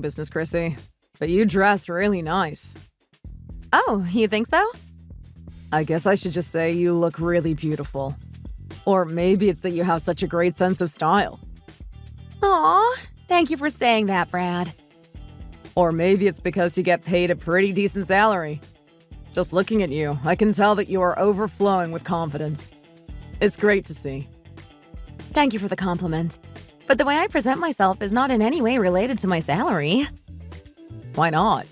business, Chrissy, but you dress really nice. Oh, you think so? I guess I should just say you look really beautiful. Or maybe it's that you have such a great sense of style. Aw, thank you for saying that, Brad. Or maybe it's because you get paid a pretty decent salary. Just looking at you, I can tell that you are overflowing with confidence. It's great to see. Thank you for the compliment. But the way I present myself is not in any way related to my salary. Why not?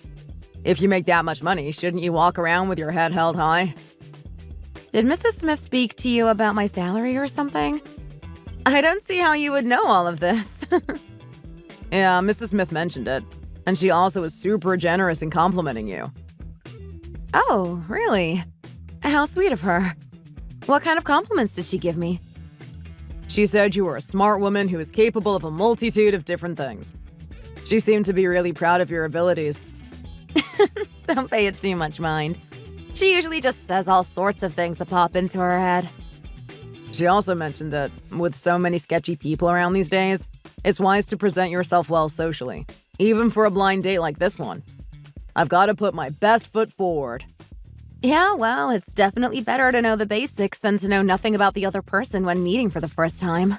If you make that much money, shouldn't you walk around with your head held high? Did Mrs. Smith speak to you about my salary or something? I don't see how you would know all of this. Yeah, Mrs. Smith mentioned it. And she also was super generous in complimenting you. Oh, really? How sweet of her. What kind of compliments did she give me? She said you were a smart woman who is capable of a multitude of different things. She seemed to be really proud of your abilities. Don't pay it too much mind. She usually just says all sorts of things that pop into her head. She also mentioned that, with so many sketchy people around these days, it's wise to present yourself well socially, even for a blind date like this one. I've got to put my best foot forward. Yeah, well, it's definitely better to know the basics than to know nothing about the other person when meeting for the first time.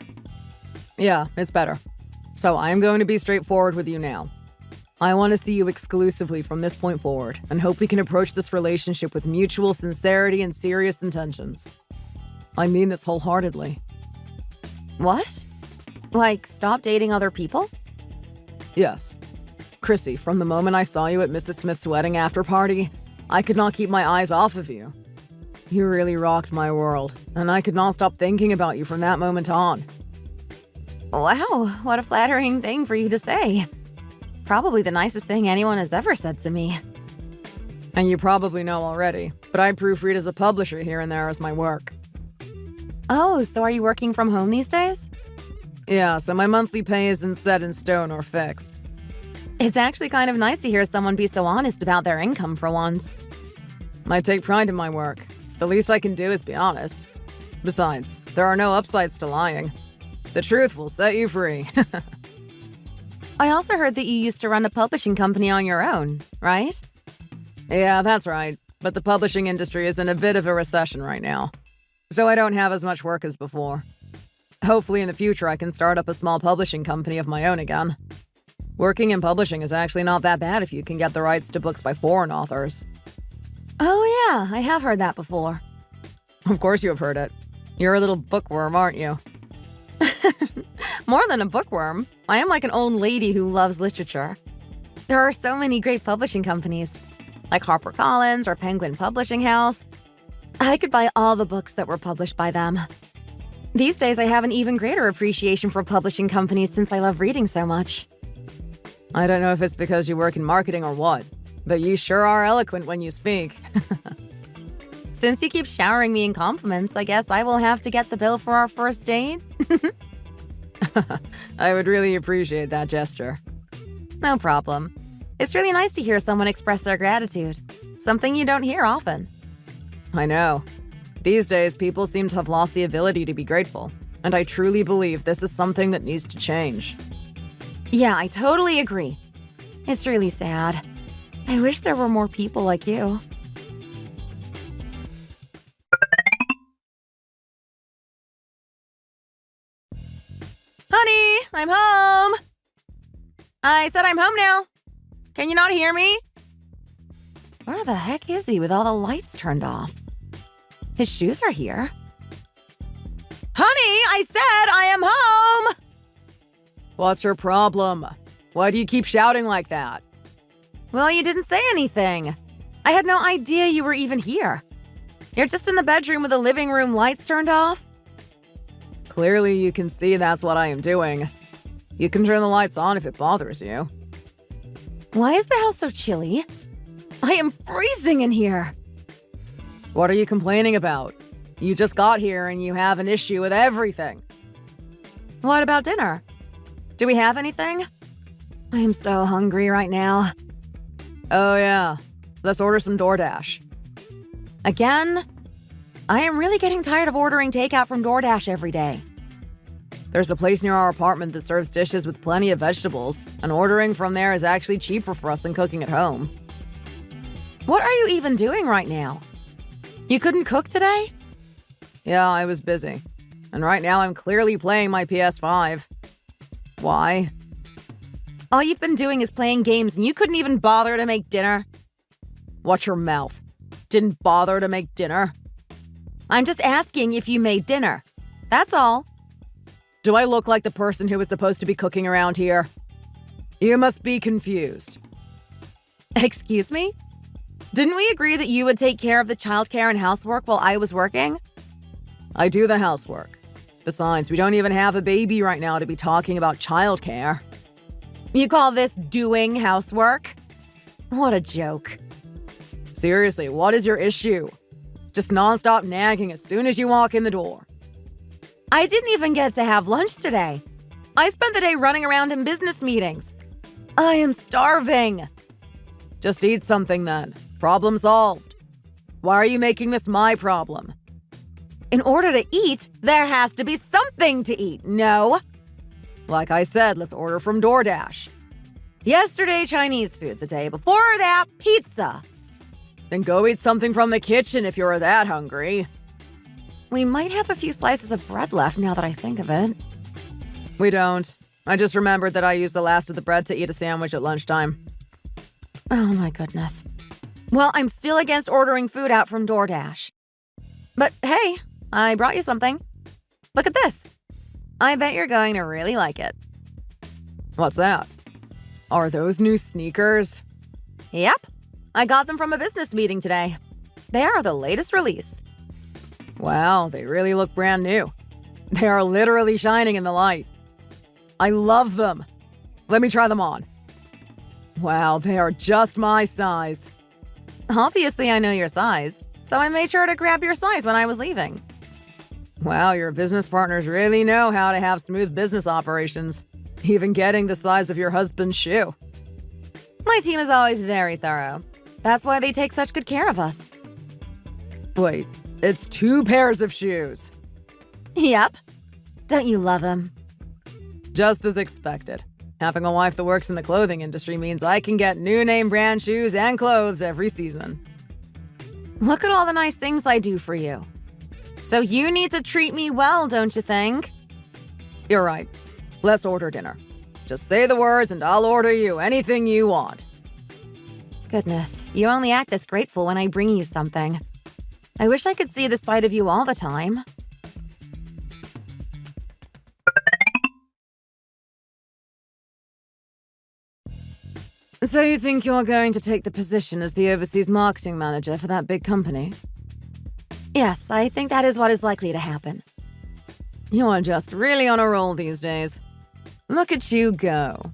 Yeah, it's better. So I'm going to be straightforward with you now. I want to see you exclusively from this point forward and hope we can approach this relationship with mutual sincerity and serious intentions. I mean this wholeheartedly. What? Like, stop dating other people? Yes. Chrissy, from the moment I saw you at Mrs. Smith's wedding after party, I could not keep my eyes off of you. You really rocked my world, and I could not stop thinking about you from that moment on. Wow, what a flattering thing for you to say. Probably the nicest thing anyone has ever said to me. And you probably know already, but I proofread as a publisher here and there as my work. Oh, so are you working from home these days? Yeah, so my monthly pay isn't set in stone or fixed. It's actually kind of nice to hear someone be so honest about their income for once. I take pride in my work. The least I can do is be honest. Besides, there are no upsides to lying. The truth will set you free. I also heard that you used to run a publishing company on your own, right? Yeah, that's right. But the publishing industry is in a bit of a recession right now. So I don't have as much work as before. Hopefully in the future I can start up a small publishing company of my own again. Working in publishing is actually not that bad if you can get the rights to books by foreign authors. Oh yeah, I have heard that before. Of course you have heard it. You're a little bookworm, aren't you? More than a bookworm, I am like an old lady who loves literature. There are so many great publishing companies, like HarperCollins or Penguin Publishing House. I could buy all the books that were published by them. These days I have an even greater appreciation for publishing companies since I love reading so much. I don't know if it's because you work in marketing or what, but you sure are eloquent when you speak. Since you keep showering me in compliments, I guess I will have to get the bill for our first date. I would really appreciate that gesture. No problem. It's really nice to hear someone express their gratitude, something you don't hear often. I know. These days, people seem to have lost the ability to be grateful, and I truly believe this is something that needs to change. Yeah, I totally agree. It's really sad. I wish there were more people like you. Honey, I'm home! I said I'm home now. Can you not hear me? Where the heck is he with all the lights turned off? His shoes are here. Honey, I said I am home! What's your problem? Why do you keep shouting like that? Well, you didn't say anything. I had no idea you were even here. You're just in the bedroom with the living room lights turned off? Clearly, you can see that's what I am doing. You can turn the lights on if it bothers you. Why is the house so chilly? I am freezing in here. What are you complaining about? You just got here and you have an issue with everything. What about dinner? Do we have anything? I am so hungry right now. Oh yeah, let's order some DoorDash. Again? I am really getting tired of ordering takeout from DoorDash every day. There's a place near our apartment that serves dishes with plenty of vegetables, and ordering from there is actually cheaper for us than cooking at home. What are you even doing right now? You couldn't cook today? Yeah, I was busy. And right now I'm clearly playing my PS5. Why? All you've been doing is playing games and you couldn't even bother to make dinner. Watch your mouth. Didn't bother to make dinner. I'm just asking if you made dinner. That's all. Do I look like the person who was supposed to be cooking around here? You must be confused. Excuse me? Didn't we agree that you would take care of the childcare and housework while I was working? I do the housework. Besides, we don't even have a baby right now to be talking about childcare. You call this doing housework? What a joke. Seriously, what is your issue? Just nonstop nagging as soon as you walk in the door. I didn't even get to have lunch today. I spent the day running around in business meetings. I am starving. Just eat something then. Problem solved. Why are you making this my problem? In order to eat, there has to be something to eat, no? Like I said, let's order from DoorDash. Yesterday, Chinese food. The day before that, pizza. Then go eat something from the kitchen if you're that hungry. We might have a few slices of bread left now that I think of it. We don't. I just remembered that I used the last of the bread to eat a sandwich at lunchtime. Oh my goodness. Well, I'm still against ordering food out from DoorDash. But hey, I brought you something. Look at this. I bet you're going to really like it. What's that? Are those new sneakers? Yep. I got them from a business meeting today. They are the latest release. Wow, they really look brand new. They are literally shining in the light. I love them. Let me try them on. Wow, they are just my size. Obviously, I know your size, so I made sure to grab your size when I was leaving. Wow, your business partners really know how to have smooth business operations, even getting the size of your husband's shoe. My team is always very thorough. That's why they take such good care of us. Wait, it's 2 pairs of shoes. Yep. Don't you love them? Just as expected. Having a wife that works in the clothing industry means I can get new name brand shoes and clothes every season. Look at all the nice things I do for you. So you need to treat me well, don't you think? You're right. Let's order dinner. Just say the words and I'll order you anything you want. Goodness, you only act this grateful when I bring you something. I wish I could see this side of you all the time. So you think you're going to take the position as the overseas marketing manager for that big company? Yes, I think that is what is likely to happen. You're just really on a roll these days. Look at you go.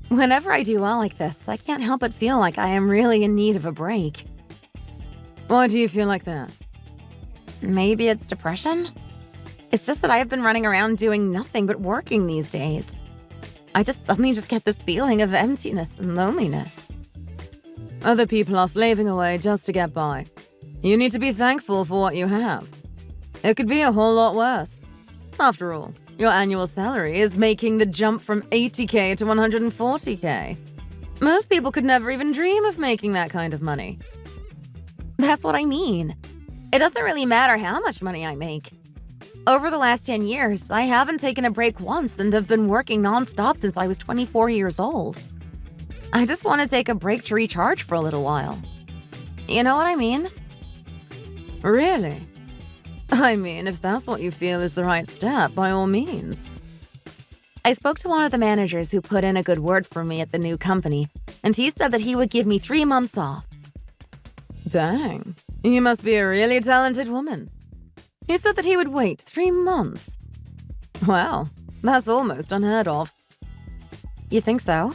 Whenever I do well like this, I can't help but feel like I am really in need of a break. Why do you feel like that? Maybe it's depression? It's just that I have been running around doing nothing but working these days. I just suddenly get this feeling of emptiness and loneliness. Other people are slaving away just to get by. You need to be thankful for what you have. It could be a whole lot worse. After all, your annual salary is making the jump from 80K to 140K. Most people could never even dream of making that kind of money. That's what I mean. It doesn't really matter how much money I make. Over the last 10 years, I haven't taken a break once and have been working nonstop since I was 24 years old. I just want to take a break to recharge for a little while. You know what I mean? Really? I mean, if that's what you feel is the right step, by all means. I spoke to one of the managers who put in a good word for me at the new company, and he said that he would give me 3 months off. Dang, you must be a really talented woman. He said that he would wait 3 months. Wow, that's almost unheard of. You think so?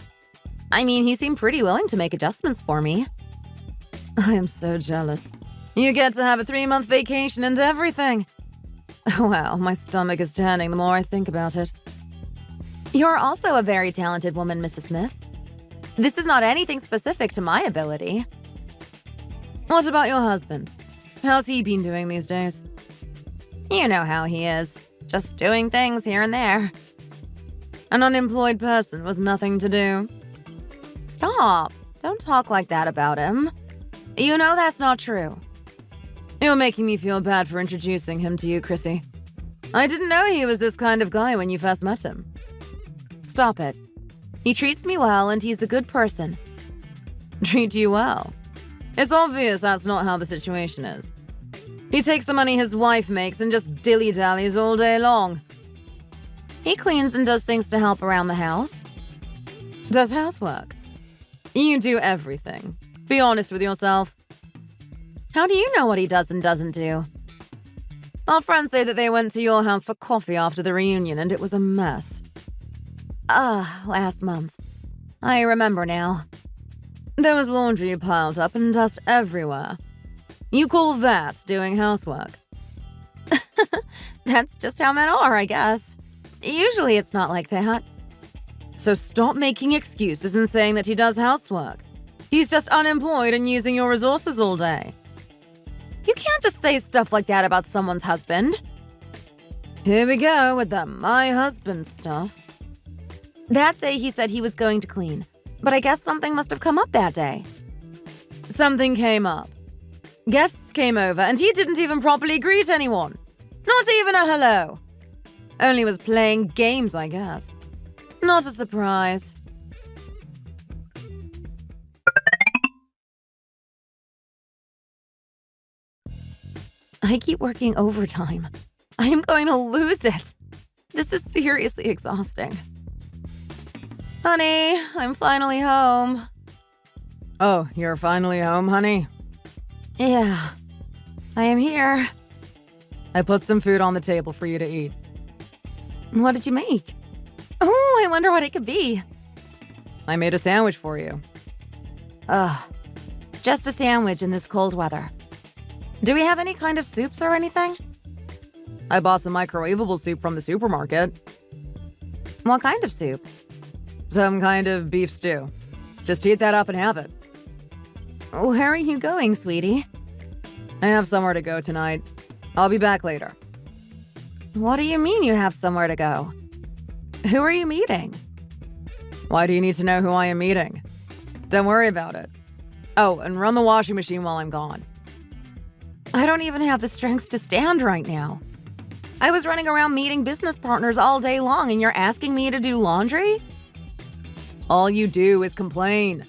I mean, he seemed pretty willing to make adjustments for me. I am so jealous. You get to have a 3-month vacation and everything. Wow, my stomach is turning the more I think about it. You're also a very talented woman, Mrs. Smith. This is not anything specific to my ability. What about your husband? How's he been doing these days? You know how he is. just doing things here and there. An unemployed person with nothing to do. Stop. Don't talk like that about him. You know that's not true. You're making me feel bad for introducing him to you, Chrissy. I didn't know he was this kind of guy when you first met him. Stop it. He treats me well and he's a good person. Treat you well? It's obvious that's not how the situation is. He takes the money his wife makes and just dilly-dallies all day long. He cleans and does things to help around the house. Does housework. You do everything. Be honest with yourself. How do you know what he does and doesn't do? Our friends say that they went to your house for coffee after the reunion and it was a mess. Last month. I remember now. There was laundry piled up and dust everywhere. You call that doing housework? That's just how men are, I guess. Usually it's not like that. So stop making excuses and saying that he does housework. He's just unemployed and using your resources all day. You can't just say stuff like that about someone's husband. Here we go with the my husband stuff. That day he said he was going to clean, but I guess something must have come up that day. Something came up. Guests came over and he didn't even properly greet anyone. Not even a hello. Only was playing games, I guess. Not a surprise. I keep working overtime. I am going to lose it. This is seriously exhausting. Honey, I'm finally home. Oh, you're finally home, honey? Yeah, I am here. I put some food on the table for you to eat. What did you make? Oh, I wonder what it could be. I made a sandwich for you. Just a sandwich in this cold weather. Do we have any kind of soups or anything? I bought some microwavable soup from the supermarket. What kind of soup? Some kind of beef stew. Just heat that up and have it. Where are you going, sweetie? I have somewhere to go tonight. I'll be back later. What do you mean you have somewhere to go? Who are you meeting? Why do you need to know who I am meeting? Don't worry about it. Oh, and run the washing machine while I'm gone. I don't even have the strength to stand right now. I was running around meeting business partners all day long and you're asking me to do laundry? All you do is complain.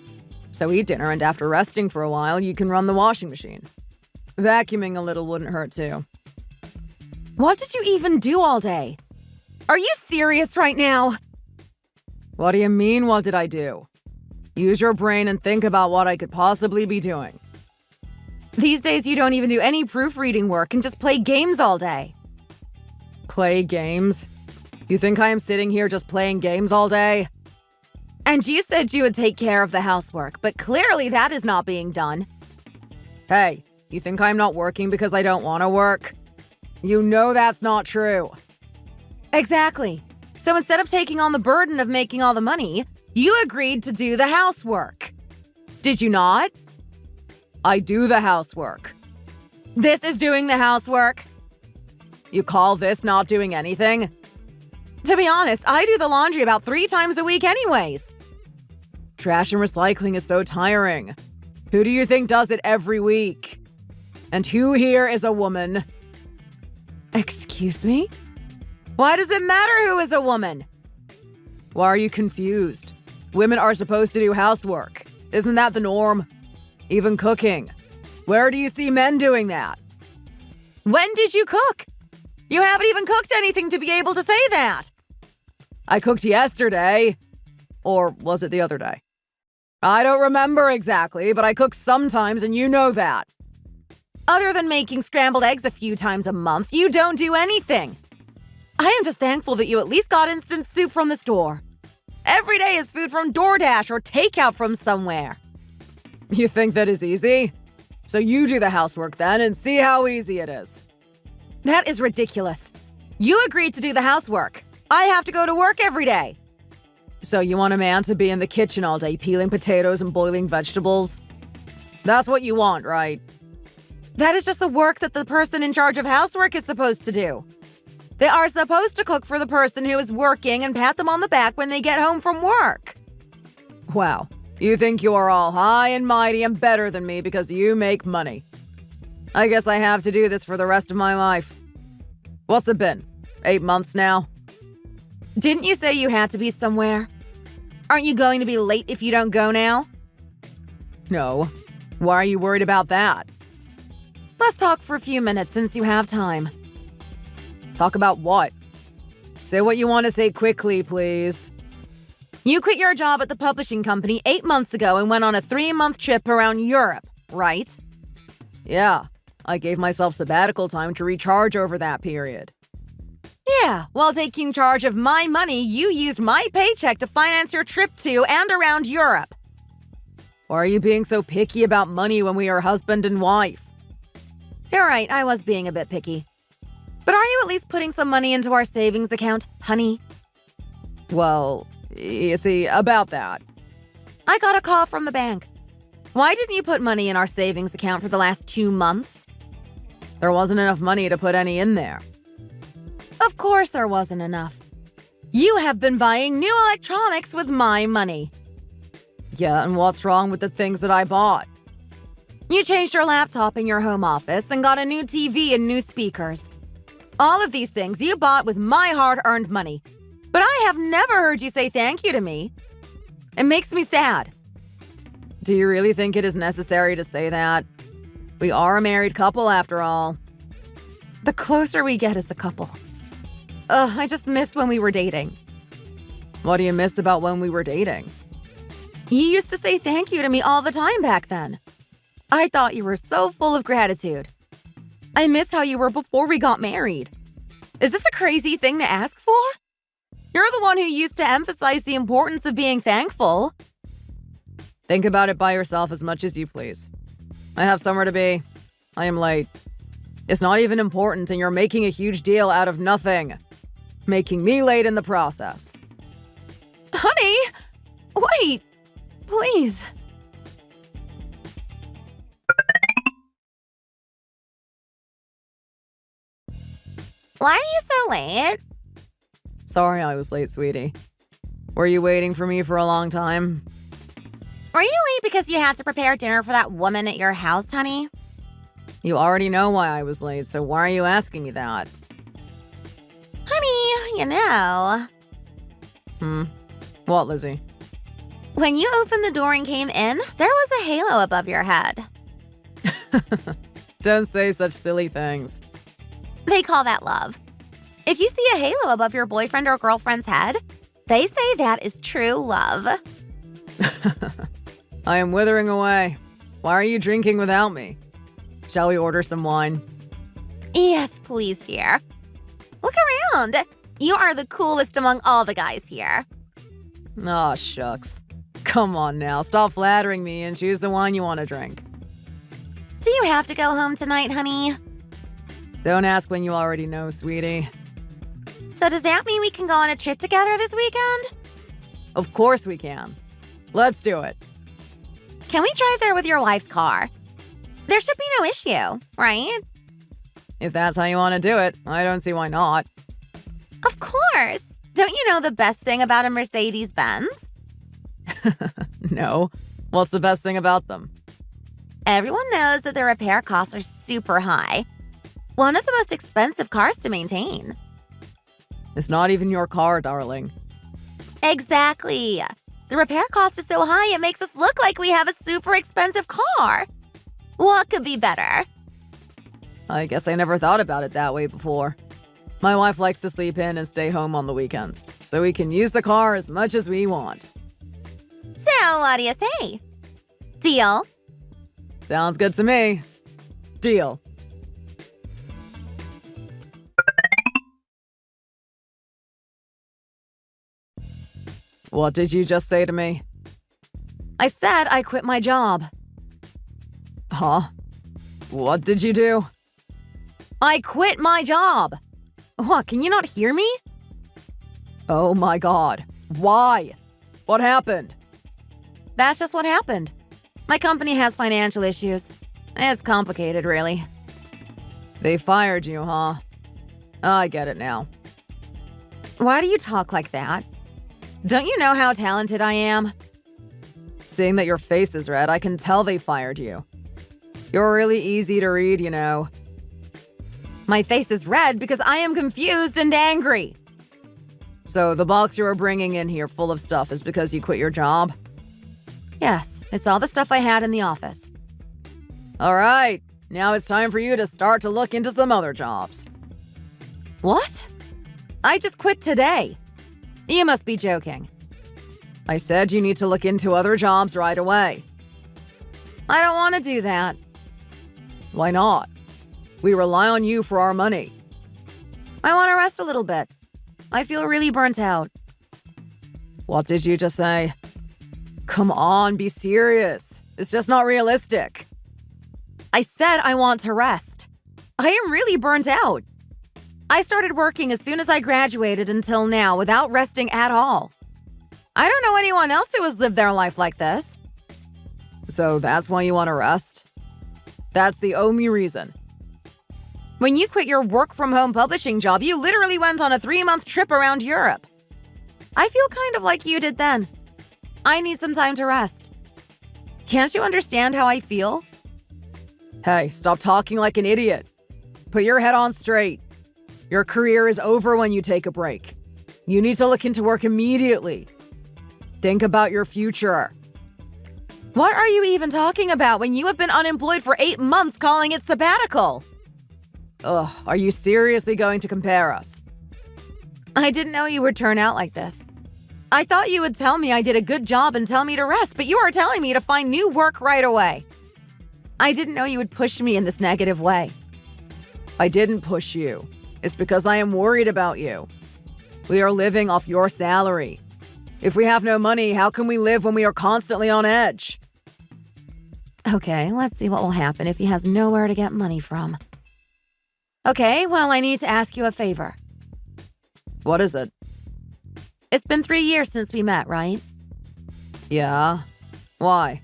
So eat dinner and after resting for a while, you can run the washing machine. Vacuuming a little wouldn't hurt too. What did you even do all day? Are you serious right now? What do you mean, what did I do? Use your brain and think about what I could possibly be doing. These days you don't even do any proofreading work and just play games all day. Play games? You think I am sitting here just playing games all day? And you said you would take care of the housework, but clearly that is not being done. Hey, you think I'm not working because I don't want to work? You know that's not true. Exactly. So instead of taking on the burden of making all the money, you agreed to do the housework. Did you not? I do the housework. This is doing the housework. You call this not doing anything? To be honest, I do the laundry about 3 times a week anyways. Trash and recycling is so tiring. Who do you think does it every week? And who here is a woman? Excuse me? Why does it matter who is a woman? Why are you confused? Women are supposed to do housework. Isn't that the norm? Even cooking. Where do you see men doing that? When did you cook? You haven't even cooked anything to be able to say that. I cooked yesterday. Or was it the other day? I don't remember exactly, but I cook sometimes and you know that. Other than making scrambled eggs a few times a month, you don't do anything. I am just thankful that you at least got instant soup from the store. Every day is food from DoorDash or takeout from somewhere. You think that is easy? So you do the housework then and see how easy it is. That is ridiculous. You agreed to do the housework. I have to go to work every day. So you want a man to be in the kitchen all day peeling potatoes and boiling vegetables? That's what you want, right? That is just the work that the person in charge of housework is supposed to do. They are supposed to cook for the person who is working and pat them on the back when they get home from work. Wow, you think you are all high and mighty and better than me because you make money. I guess I have to do this for the rest of my life. What's it been? 8 months now? Didn't you say you had to be somewhere? Aren't you going to be late if you don't go now? No. Why are you worried about that? Let's talk for a few minutes since you have time. Talk about what? Say what you want to say quickly, please. You quit your job at the publishing company 8 months ago and went on a 3-month trip around Europe, right? Yeah, I gave myself sabbatical time to recharge over that period. Yeah, while taking charge of my money, you used my paycheck to finance your trip to and around Europe. Why are you being so picky about money when we are husband and wife? You're right, I was being a bit picky. But are you at least putting some money into our savings account, honey? Well, you see, about that. I got a call from the bank. Why didn't you put money in our savings account for the last 2 months? There wasn't enough money to put any in there. Of course there wasn't enough. You have been buying new electronics with my money. Yeah, and what's wrong with the things that I bought? You changed your laptop in your home office and got a new TV and new speakers. All of these things you bought with my hard-earned money. But I have never heard you say thank you to me. It makes me sad. Do you really think it is necessary to say that? We are a married couple after all. The closer we get as a couple. I just miss when we were dating. What do you miss about when we were dating? You used to say thank you to me all the time back then. I thought you were so full of gratitude. I miss how you were before we got married. Is this a crazy thing to ask for? You're the one who used to emphasize the importance of being thankful. Think about it by yourself as much as you please. I have somewhere to be. I am late. It's not even important and you're making a huge deal out of nothing. Making me late in the process. Honey, wait, please. Why are you so late? Sorry I was late, sweetie. Were you waiting for me for a long time? Were you late because you had to prepare dinner for that woman at your house, honey? You already know why I was late, so why are you asking me that? Honey, you know. What, Lizzie? When you opened the door and came in, there was a halo above your head. Don't say such silly things. They call that love. If you see a halo above your boyfriend or girlfriend's head, they say that is true love. I am withering away. Why are you drinking without me? Shall we order some wine? Yes, please, dear. Look around. You are the coolest among all the guys here. Aw, shucks. Come on now, stop flattering me and choose the wine you want to drink. Do you have to go home tonight, honey? Don't ask when you already know, sweetie. So does that mean we can go on a trip together this weekend? Of course we can. Let's do it. Can we drive there with your wife's car? There should be no issue, right? If that's how you want to do it, I don't see why not. Of course. Don't you know the best thing about a Mercedes-Benz? No. What's the best thing about them? Everyone knows that the repair costs are super high. One of the most expensive cars to maintain. It's not even your car, darling. Exactly. The repair cost is so high it makes us look like we have a super expensive car. What could be better? I guess I never thought about it that way before. My wife likes to sleep in and stay home on the weekends, so we can use the car as much as we want. So, what do you say? Deal? Sounds good to me. Deal. What did you just say to me? I said I quit my job. Huh? What did you do? I quit my job. What, can you not hear me? Oh my God. Why? What happened? That's just what happened. My company has financial issues. It's complicated, really. They fired you, huh? I get it now. Why do you talk like that? Don't you know how talented I am? Seeing that your face is red, I can tell they fired you. You're really easy to read, you know. My face is red because I am confused and angry. So the box you were bringing in here full of stuff is because you quit your job? Yes, it's all the stuff I had in the office. All right, now it's time for you to start to look into some other jobs. What? I just quit today. You must be joking. I said you need to look into other jobs right away. I don't want to do that. Why not? We rely on you for our money. I want to rest a little bit. I feel really burnt out. What did you just say? Come on, be serious. It's just not realistic. I said I want to rest. I am really burnt out. I started working as soon as I graduated until now without resting at all. I don't know anyone else who has lived their life like this. So that's why you want to rest? That's the only reason. When you quit your work-from-home publishing job, you literally went on a 3-month trip around Europe. I feel kind of like you did then. I need some time to rest. Can't you understand how I feel? Hey, stop talking like an idiot. Put your head on straight. Your career is over when you take a break. You need to look into work immediately. Think about your future. What are you even talking about when you have been unemployed for 8 months calling it sabbatical? Ugh, are you seriously going to compare us? I didn't know you would turn out like this. I thought you would tell me I did a good job and tell me to rest, but you are telling me to find new work right away. I didn't know you would push me in this negative way. I didn't push you. It's because I am worried about you. We are living off your salary. If we have no money, how can we live when we are constantly on edge? Okay, let's see what will happen if he has nowhere to get money from. Okay, well, I need to ask you a favor. What is it? It's been 3 years since we met, right? Yeah. Why?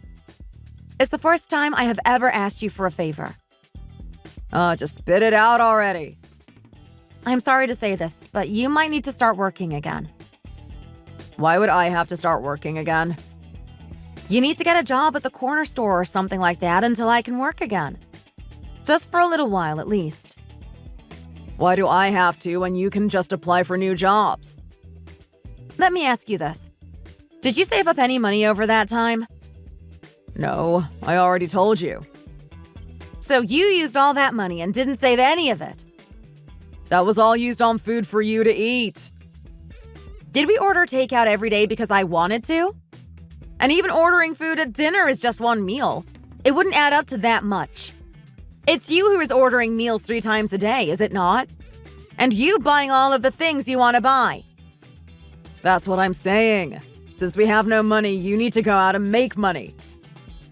It's the first time I have ever asked you for a favor. Just spit it out already. I'm sorry to say this, but you might need to start working again. Why would I have to start working again? You need to get a job at the corner store or something like that until I can work again. Just for a little while, at least. Why do I have to when you can just apply for new jobs? Let me ask you this. Did you save up any money over that time? No, I already told you. So you used all that money and didn't save any of it? That was all used on food for you to eat. Did we order takeout every day because I wanted to? And even ordering food at dinner is just one meal. It wouldn't add up to that much. It's you who is ordering meals 3 times a day, is it not? And you buying all of the things you want to buy. That's what I'm saying. Since we have no money, you need to go out and make money.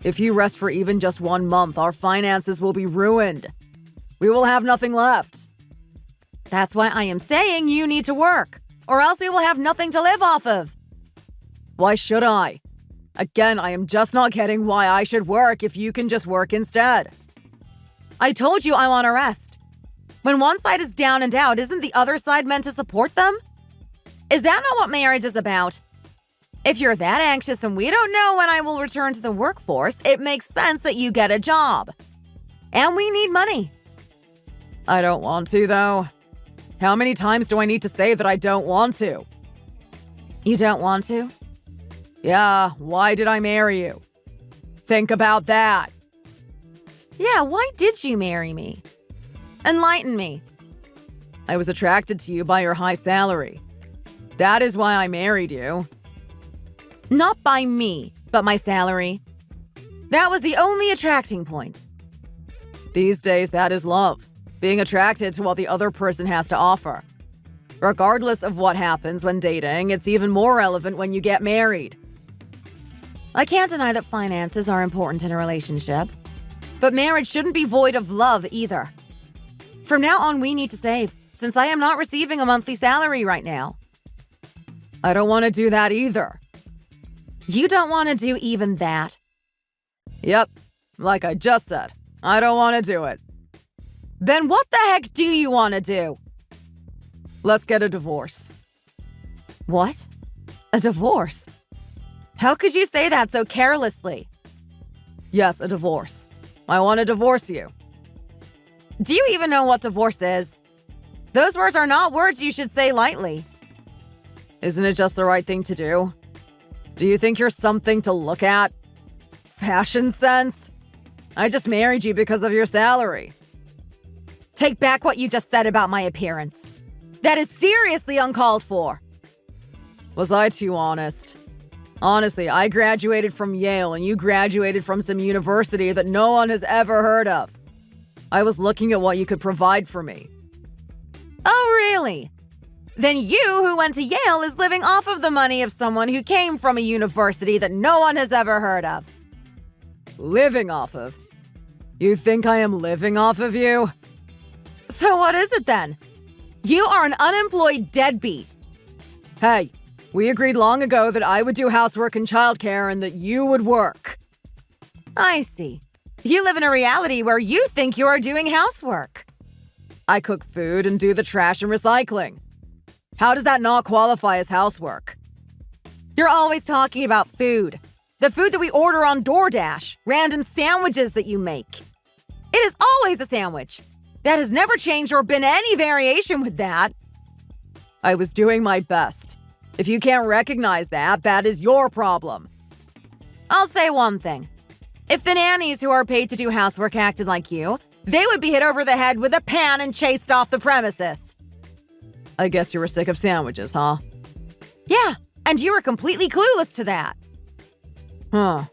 If you rest for even just 1 month, our finances will be ruined. We will have nothing left. That's why I am saying you need to work, or else we will have nothing to live off of. Why should I? Again, I am just not getting why I should work if you can just work instead. I told you I want to rest. When one side is down and out, isn't the other side meant to support them? Is that not what marriage is about? If you're that anxious and we don't know when I will return to the workforce, it makes sense that you get a job. And we need money. I don't want to, though. How many times do I need to say that I don't want to? You don't want to? Yeah, why did I marry you? Think about that. Yeah, why did you marry me? Enlighten me. I was attracted to you by your high salary. That is why I married you. Not by me, but my salary. That was the only attracting point. These days, that is love. Being attracted to what the other person has to offer. Regardless of what happens when dating, it's even more relevant when you get married. I can't deny that finances are important in a relationship. But marriage shouldn't be void of love either. From now on, we need to save, since I am not receiving a monthly salary right now. I don't want to do that either. You don't want to do even that? Yep, like I just said, I don't want to do it. Then what the heck do you want to do? Let's get a divorce. What? A divorce? How could you say that so carelessly? Yes, a divorce. I want to divorce you. Do you even know what divorce is? Those words are not words you should say lightly. Isn't it just the right thing to do? Do you think you're something to look at? Fashion sense? I just married you because of your salary. Take back what you just said about my appearance. That is seriously uncalled for. Was I too honest? Honestly, I graduated from Yale and you graduated from some university that no one has ever heard of. I was looking at what you could provide for me. Oh, really? Then you, who went to Yale, is living off of the money of someone who came from a university that no one has ever heard of. Living off of? You think I am living off of you? So what is it then? You are an unemployed deadbeat. Hey, we agreed long ago that I would do housework and childcare and that you would work. I see. You live in a reality where you think you are doing housework. I cook food and do the trash and recycling. How does that not qualify as housework? You're always talking about food. The food that we order on DoorDash, random sandwiches that you make. It is always a sandwich. That has never changed or been any variation with that. I was doing my best. If you can't recognize that, that is your problem. I'll say one thing. If the nannies who are paid to do housework acted like you, they would be hit over the head with a pan and chased off the premises. I guess you were sick of sandwiches, huh? Yeah, and you were completely clueless to that. Huh.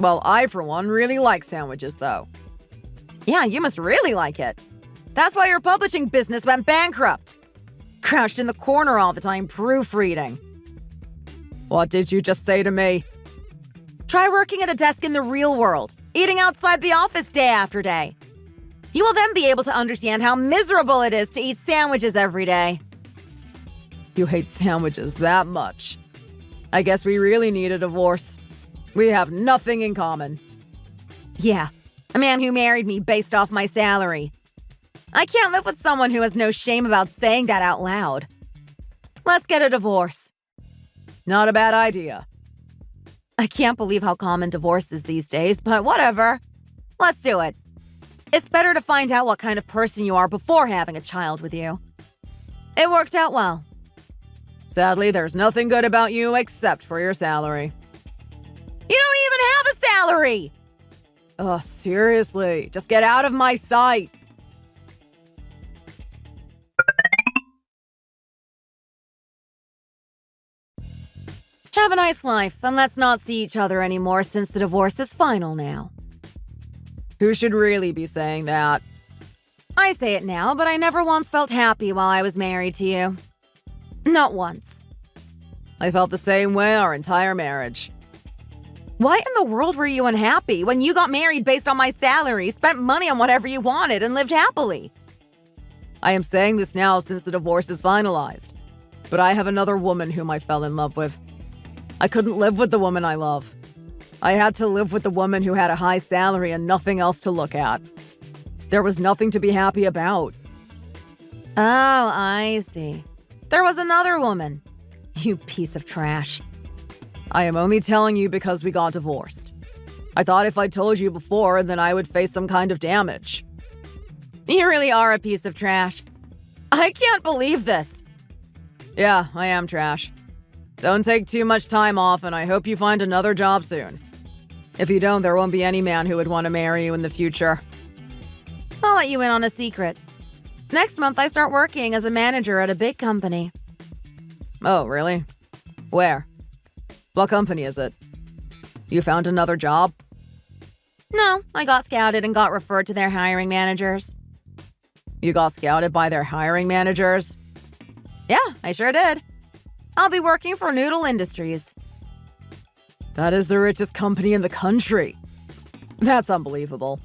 Well, I, for one, really like sandwiches, though. Yeah, you must really like it. That's why your publishing business went bankrupt. Crouched in the corner all the time, proofreading. What did you just say to me? Try working at a desk in the real world, eating outside the office day after day. You will then be able to understand how miserable it is to eat sandwiches every day. You hate sandwiches that much. I guess we really need a divorce. We have nothing in common. Yeah, a man who married me based off my salary. I can't live with someone who has no shame about saying that out loud. Let's get a divorce. Not a bad idea. I can't believe how common divorce is these days, but whatever. Let's do it. It's better to find out what kind of person you are before having a child with you. It worked out well. Sadly, there's nothing good about you except for your salary. You don't even have a salary! Oh, seriously, just get out of my sight. Have a nice life, and let's not see each other anymore since the divorce is final now. Who should really be saying that? I say it now, but I never once felt happy while I was married to you. Not once. I felt the same way our entire marriage. Why in the world were you unhappy when you got married based on my salary, spent money on whatever you wanted, and lived happily? I am saying this now since the divorce is finalized. But I have another woman whom I fell in love with. I couldn't live with the woman I love. I had to live with the woman who had a high salary and nothing else to look at. There was nothing to be happy about. Oh, I see. There was another woman. You piece of trash. I am only telling you because we got divorced. I thought if I told you before, then I would face some kind of damage. You really are a piece of trash. I can't believe this. Yeah, I am trash. Don't take too much time off, and I hope you find another job soon. If you don't, there won't be any man who would want to marry you in the future. I'll let you in on a secret. Next month, I start working as a manager at a big company. Oh, really? Where? What company is it? You found another job? No, I got scouted and got referred to their hiring managers. You got scouted by their hiring managers? Yeah, I sure did. I'll be working for Noodle Industries. That is the richest company in the country. That's unbelievable.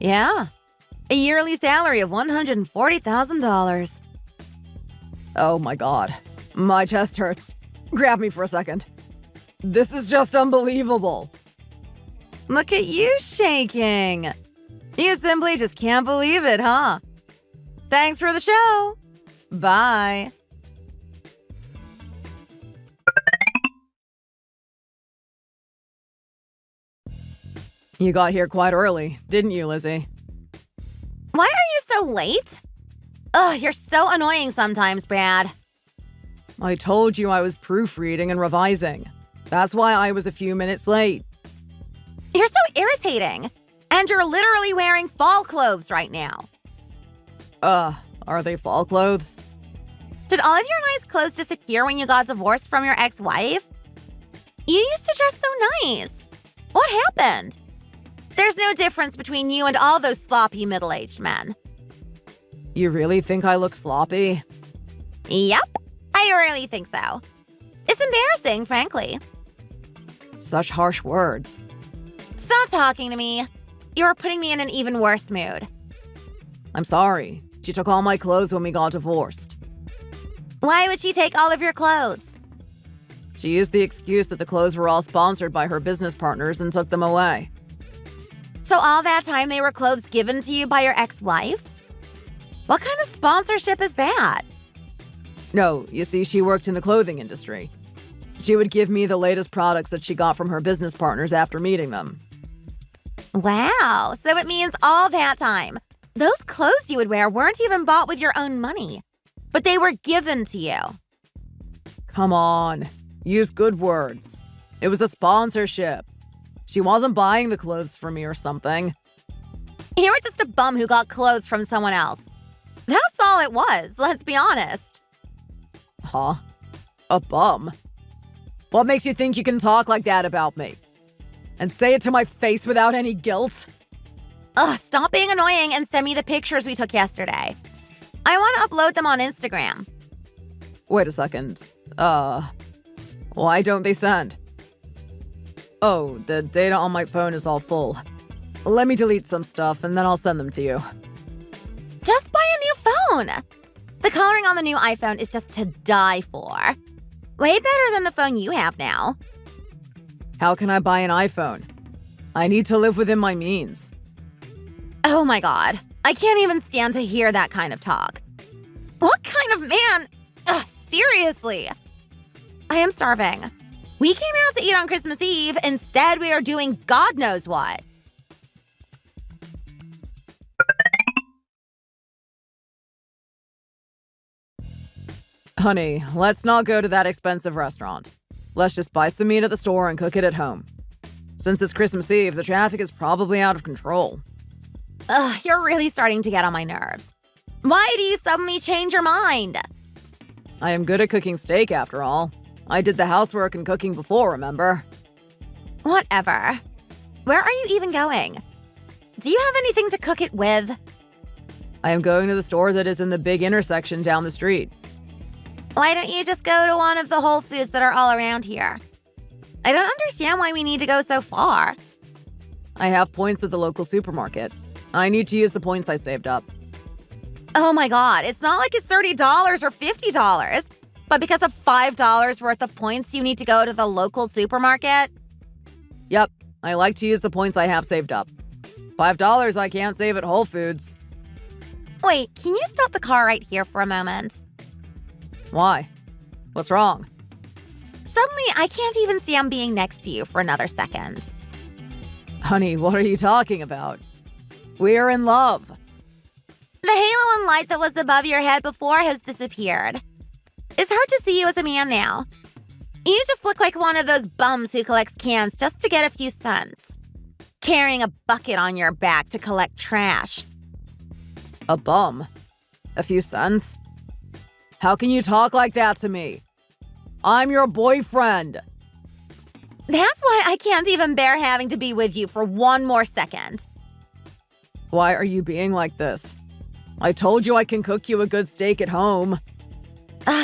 Yeah, a yearly salary of $140,000. Oh my god. My chest hurts. Grab me for a second. This is just unbelievable. Look at you shaking. You simply just can't believe it, huh? Thanks for the show. Bye. You got here quite early, didn't you, Lizzie? Why are you so late? Ugh, you're so annoying sometimes, Brad. I told you I was proofreading and revising. That's why I was a few minutes late. You're so irritating. And you're literally wearing fall clothes right now. Are they fall clothes? Did all of your nice clothes disappear when you got divorced from your ex-wife? You used to dress so nice. What happened? There's no difference between you and all those sloppy middle-aged men. You really think I look sloppy? Yep, I really think so. It's embarrassing, frankly. Such harsh words. Stop talking to me. You're putting me in an even worse mood. I'm sorry. She took all my clothes when we got divorced. Why would she take all of your clothes? She used the excuse that the clothes were all sponsored by her business partners and took them away. So all that time they were clothes given to you by your ex-wife? What kind of sponsorship is that? No, you see, she worked in the clothing industry. She would give me the latest products that she got from her business partners after meeting them. Wow, so it means all that time, those clothes you would wear weren't even bought with your own money, but they were given to you. Come on, use good words. It was a sponsorship. She wasn't buying the clothes for me or something. You were just a bum who got clothes from someone else. That's all it was, let's be honest. Huh? A bum? What makes you think you can talk like that about me? And say it to my face without any guilt? Ugh, stop being annoying and send me the pictures we took yesterday. I want to upload them on Instagram. Wait a second. Why don't they send? Oh, the data on my phone is all full. Let me delete some stuff and then I'll send them to you. Just buy a new phone. The coloring on the new iPhone is just to die for. Way better than the phone you have now. How can I buy an iPhone? I need to live within my means. Oh my god, I can't even stand to hear that kind of talk. What kind of man? Ugh, seriously. I am starving. We came out to eat on Christmas Eve. Instead, we are doing God knows what. Honey, let's not go to that expensive restaurant. Let's just buy some meat at the store and cook it at home. Since it's Christmas Eve, the traffic is probably out of control. Ugh, you're really starting to get on my nerves. Why do you suddenly change your mind? I am good at cooking steak, after all. I did the housework and cooking before, remember? Whatever. Where are you even going? Do you have anything to cook it with? I am going to the store that is in the big intersection down the street. Why don't you just go to one of the Whole Foods that are all around here? I don't understand why we need to go so far. I have points at the local supermarket. I need to use the points I saved up. Oh my god, it's not like it's $30 or $50. But because of $5 worth of points, you need to go to the local supermarket? Yep, I like to use the points I have saved up. $5 I can't save at Whole Foods. Wait, can you stop the car right here for a moment? Why? What's wrong? Suddenly, I can't even stand being next to you for another second. Honey, what are you talking about? We're in love. The halo and light that was above your head before has disappeared. It's hard to see you as a man now. You just look like one of those bums who collects cans just to get a few cents. Carrying a bucket on your back to collect trash. A bum? A few cents? How can you talk like that to me? I'm your boyfriend. That's why I can't even bear having to be with you for one more second. Why are you being like this? I told you I can cook you a good steak at home.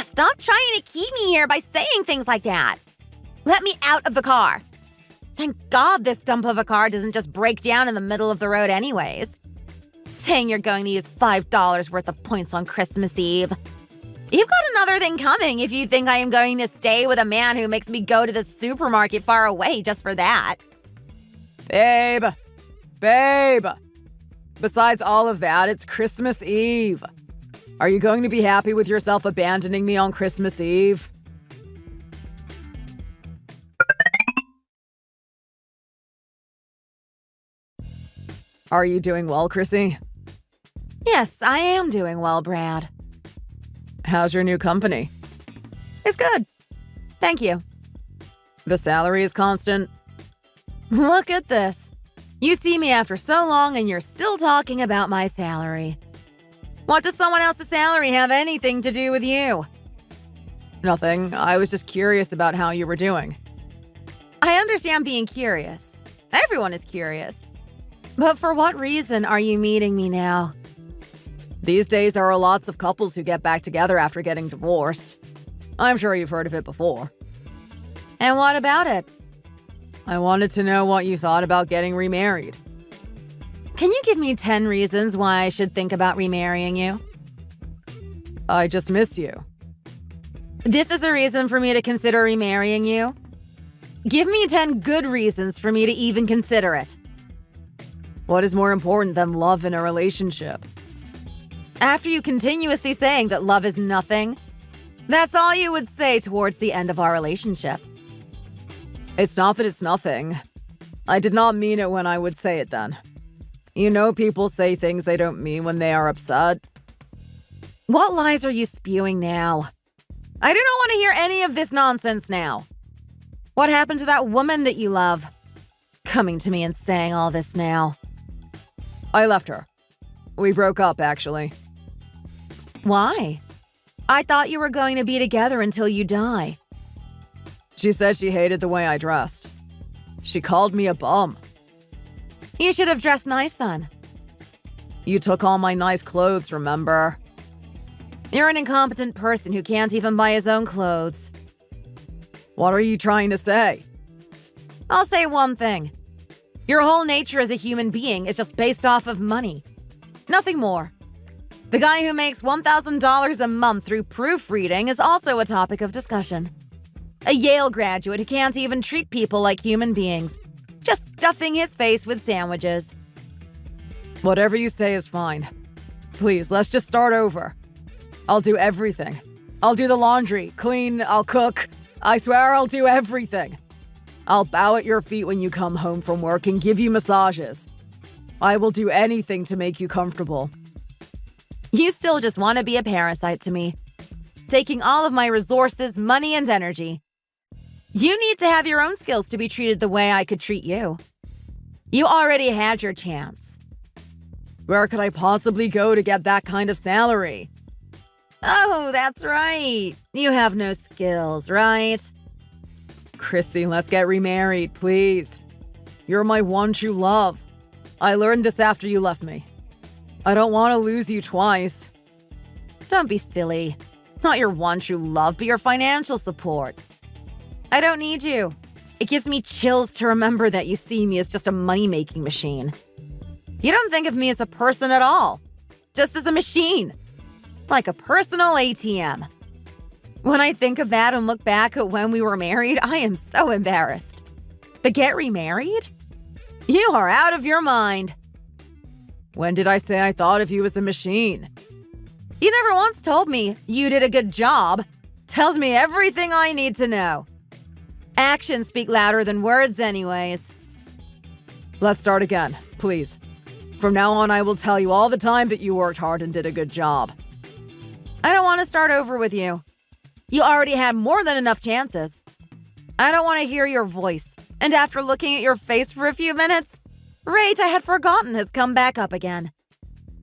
Stop trying to keep me here by saying things like that. Let me out of the car. Thank God this dump of a car doesn't just break down in the middle of the road anyways. Saying you're going to use $5 worth of points on Christmas Eve. You've got another thing coming if you think I am going to stay with a man who makes me go to the supermarket far away just for that. Babe. Besides all of that, it's Christmas Eve. Are you going to be happy with yourself abandoning me on Christmas Eve? Are you doing well, Chrissy? Yes, I am doing well, Brad. How's your new company? It's good. Thank you. The salary is constant? Look at this. You see me after so long and you're still talking about my salary. What does someone else's salary have anything to do with you? Nothing. I was just curious about how you were doing. I understand being curious. Everyone is curious. But for what reason are you meeting me now? These days, there are lots of couples who get back together after getting divorced. I'm sure you've heard of it before. And what about it? I wanted to know what you thought about getting remarried. Can you give me 10 reasons why I should think about remarrying you? I just miss you. This is a reason for me to consider remarrying you? Give me 10 good reasons for me to even consider it. What is more important than love in a relationship? After you continuously saying that love is nothing, that's all you would say towards the end of our relationship. It's not that it's nothing. I did not mean it when I would say it then. You know, people say things they don't mean when they are upset. What lies are you spewing now? I do not want to hear any of this nonsense now. What happened to that woman that you love? Coming to me and saying all this now. I left her. We broke up, actually. Why? I thought you were going to be together until you die. She said she hated the way I dressed. She called me a bum. You should have dressed nice then. You took all my nice clothes, remember? You're an incompetent person who can't even buy his own clothes. What are you trying to say? I'll say one thing. Your whole nature as a human being is just based off of money. Nothing more. The guy who makes $1,000 a month through proofreading is also a topic of discussion. A Yale graduate who can't even treat people like human beings, just stuffing his face with sandwiches. Whatever you say is fine. Please, let's just start over. I'll do everything. I'll do the laundry, clean, I'll cook. I swear I'll do everything. I'll bow at your feet when you come home from work and give you massages. I will do anything to make you comfortable. You still just want to be a parasite to me, taking all of my resources, money, and energy. You need to have your own skills to be treated the way I could treat you. You already had your chance. Where could I possibly go to get that kind of salary? Oh, that's right. You have no skills, right? Chrissy, let's get remarried, please. You're my one true love. I learned this after you left me. I don't want to lose you twice. Don't be silly. Not your one true love, but your financial support. I don't need you. It gives me chills to remember that you see me as just a money-making machine. You don't think of me as a person at all, just as a machine. Like a personal ATM. When I think of that and look back at when we were married, I am so embarrassed. But get remarried? You are out of your mind. When did I say I thought of you as a machine? You never once told me you did a good job. Tells me everything I need to know. Actions speak louder than words anyways. Let's start again, please. From now on, I will tell you all the time that you worked hard and did a good job. I don't want to start over with you. You already had more than enough chances. I don't want to hear your voice. And after looking at your face for a few minutes, rate I had forgotten has come back up again.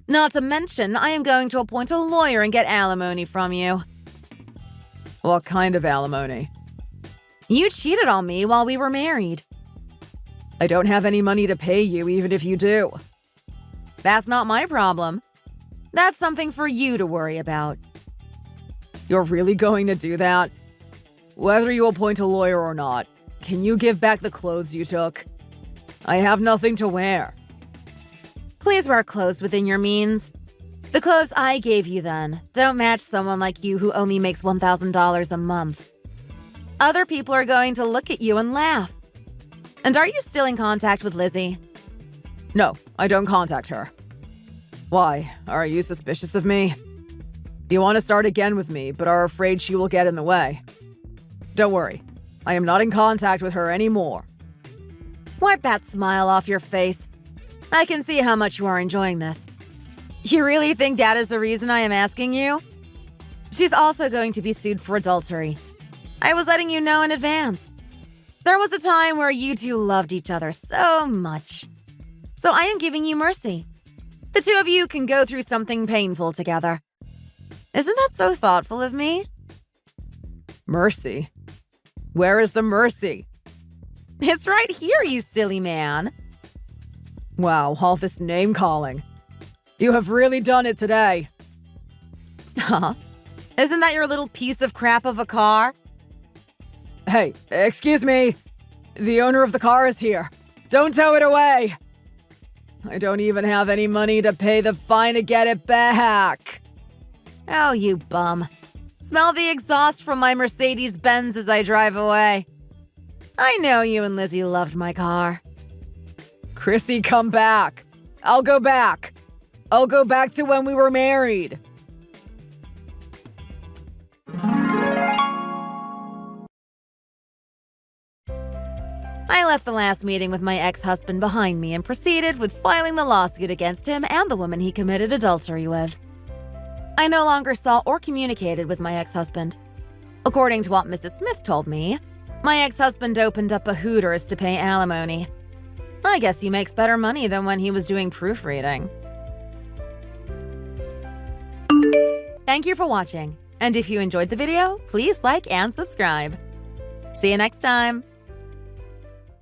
Not to mention, I am going to appoint a lawyer and get alimony from you. What kind of alimony? You cheated on me while we were married. I don't have any money to pay you, even if you do. That's not my problem. That's something for you to worry about. You're really going to do that? Whether you appoint a lawyer or not, can you give back the clothes you took? I have nothing to wear. Please wear clothes within your means. The clothes I gave you then don't match someone like you who only makes $1,000 a month. Other people are going to look at you and laugh. And are you still in contact with Lizzie? No, I don't contact her. Why? Are you suspicious of me? You want to start again with me, but are afraid she will get in the way. Don't worry, I am not in contact with her anymore. Wipe that smile off your face. I can see how much you are enjoying this. You really think that is the reason I am asking you? She's also going to be sued for adultery. I was letting you know in advance. There was a time where you two loved each other so much. So I am giving you mercy. The two of you can go through something painful together. Isn't that so thoughtful of me? Mercy? Where is the mercy? It's right here, you silly man. Wow, all this name-calling. You have really done it today. Huh? Isn't that your little piece of crap of a car? Hey, excuse me. The owner of the car is here. Don't tow it away. I don't even have any money to pay the fine to get it back. Oh, you bum. Smell the exhaust from my Mercedes-Benz as I drive away. I know you and Lizzie loved my car. Chrissy, come back. I'll go back. I'll go back to when we were married. I left the last meeting with my ex-husband behind me and proceeded with filing the lawsuit against him and the woman he committed adultery with. I no longer saw or communicated with my ex-husband. According to what Mrs. Smith told me, my ex-husband opened up a Hooters to pay alimony. I guess he makes better money than when he was doing proofreading. Thank you for watching, and if you enjoyed the video, please like and subscribe. See you next time!